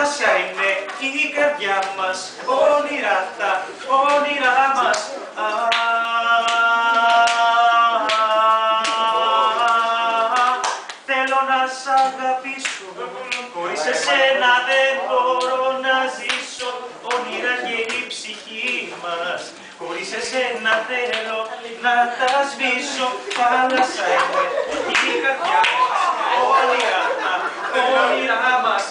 θαλάσσια είναι η καρδιά μας, όνειρα τα όνειρά μας. Θέλω να σ' αγαπήσω, χωρίς εσένα δεν μπορώ να ζήσω. Όνειρα γελεί η ψυχή μας, χωρίς εσένα θέλω να τα σβήσω. Θάλασσα είναι η καρδιά μας, όνειρα τα όνειρά μας.